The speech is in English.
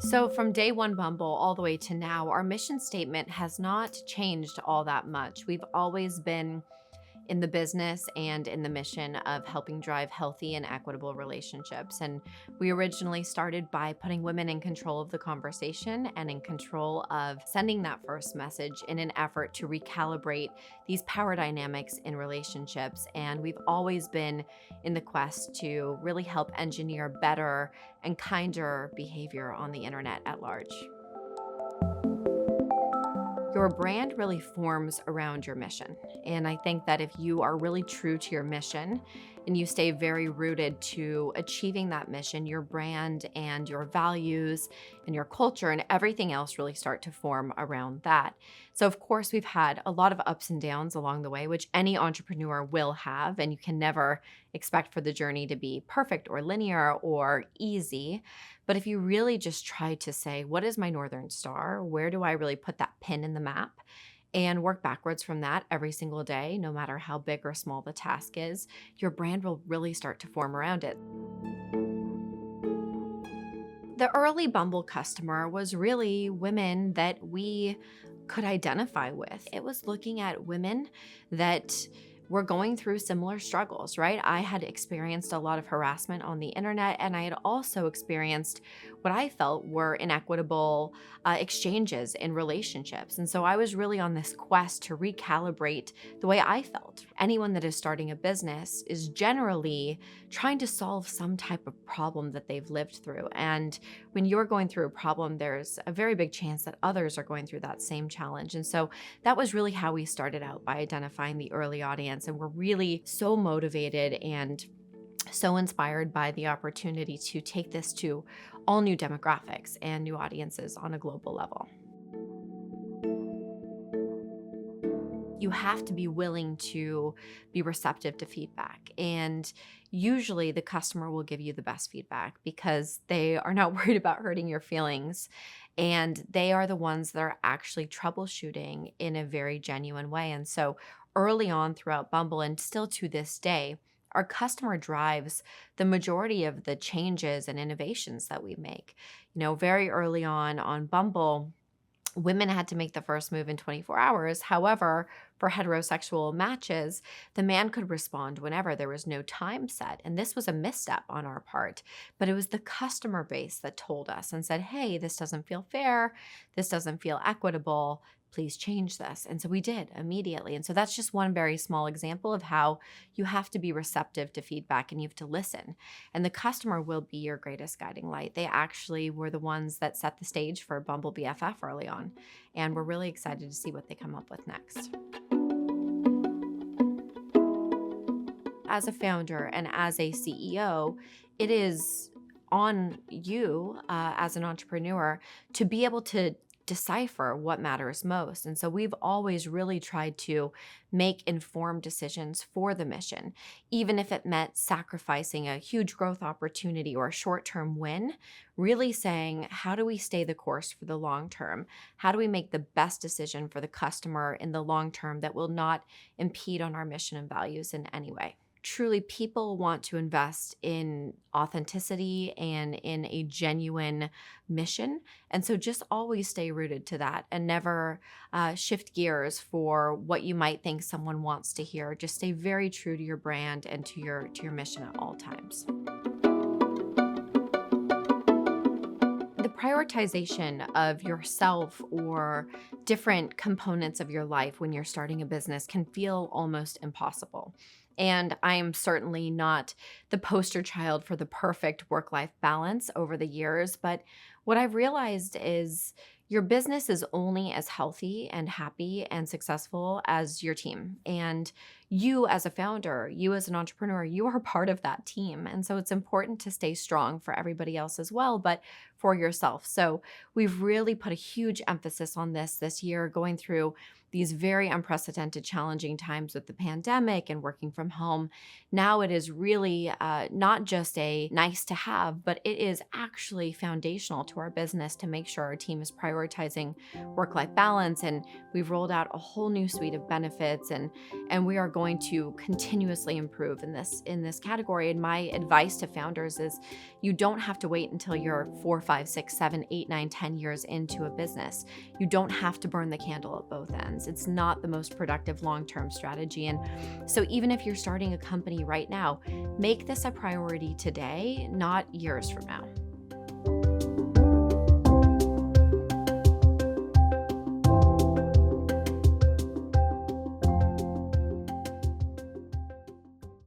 So, from day one Bumble all the way to now, our mission statement has not changed all that much. We've always been in the business and in the mission of helping drive healthy and equitable relationships. And we originally started by putting women in control of the conversation and in control of sending that first message in an effort to recalibrate these power dynamics in relationships. And we've always been in the quest to really help engineer better and kinder behavior on the internet at large. Your brand really forms around your mission. And I think that if you are really true to your mission and you stay very rooted to achieving that mission, your brand and your values and your culture and everything else really start to form around that. So, of course, we've had a lot of ups and downs along the way, which any entrepreneur will have, and you can never expect for the journey to be perfect or linear or easy. But if you really just try to say, what is my Northern Star? Where do I really put that pin in the map? And work backwards from that every single day, no matter how big or small the task is, your brand will really start to form around it. The early Bumble customer was really women that we could identify with. It was looking at women that were going through similar struggles, right? I had experienced a lot of harassment on the internet, and I had also experienced what I felt were inequitable exchanges in relationships. And so I was really on this quest to recalibrate the way I felt. Anyone that is starting a business is generally trying to solve some type of problem that they've lived through. And when you're going through a problem, there's a very big chance that others are going through that same challenge. And so that was really how we started out, by identifying the early audience. And we're really so motivated and so inspired by the opportunity to take this to all new demographics and new audiences on a global level. You have to be willing to be receptive to feedback. And usually the customer will give you the best feedback because they are not worried about hurting your feelings. And they are the ones that are actually troubleshooting in a very genuine way. And so early on throughout Bumble, and still to this day, our customer drives the majority of the changes and innovations that we make. Very early on Bumble, women had to make the first move in 24 hours. However, for heterosexual matches, the man could respond whenever. There was no time set. And this was a misstep on our part. But it was the customer base that told us and said, hey, this doesn't feel fair. This doesn't feel equitable. Please change this. And so we did immediately. And so that's just one very small example of how you have to be receptive to feedback and you have to listen. And the customer will be your greatest guiding light. They actually were the ones that set the stage for Bumble BFF early on. And we're really excited to see what they come up with next. As a founder and as a CEO, it is on you as an entrepreneur to be able to decipher what matters most. And so we've always really tried to make informed decisions for the mission, even if it meant sacrificing a huge growth opportunity or a short-term win, really saying, how do we stay the course for the long term? How do we make the best decision for the customer in the long term that will not impede on our mission and values in any way? Truly, people want to invest in authenticity and in a genuine mission. And so just always stay rooted to that and never shift gears for what you might think someone wants to hear. Just stay very true to your brand and to your mission at all times. The prioritization of yourself or different components of your life when you're starting a business can feel almost impossible. And I am certainly not the poster child for the perfect work-life balance over the years, but what I've realized is your business is only as healthy and happy and successful as your team. And you as a founder, you as an entrepreneur, you are part of that team. And so it's important to stay strong for everybody else as well, but for yourself. So we've really put a huge emphasis on this year, going through these very unprecedented, challenging times with the pandemic and working from home. Now it is really not just a nice to have, but it is actually foundational to our business to make sure our team is prioritizing work-life balance. And we've rolled out a whole new suite of benefits, and we are going going to continuously improve in this category. And my advice to founders is you don't have to wait until you're 4, 5, 6, 7, 8, 9, 10 years into a business. You don't have to burn the candle at both ends. It's not the most productive long-term strategy. And so even if you're starting a company right now, make this a priority today, not years from now.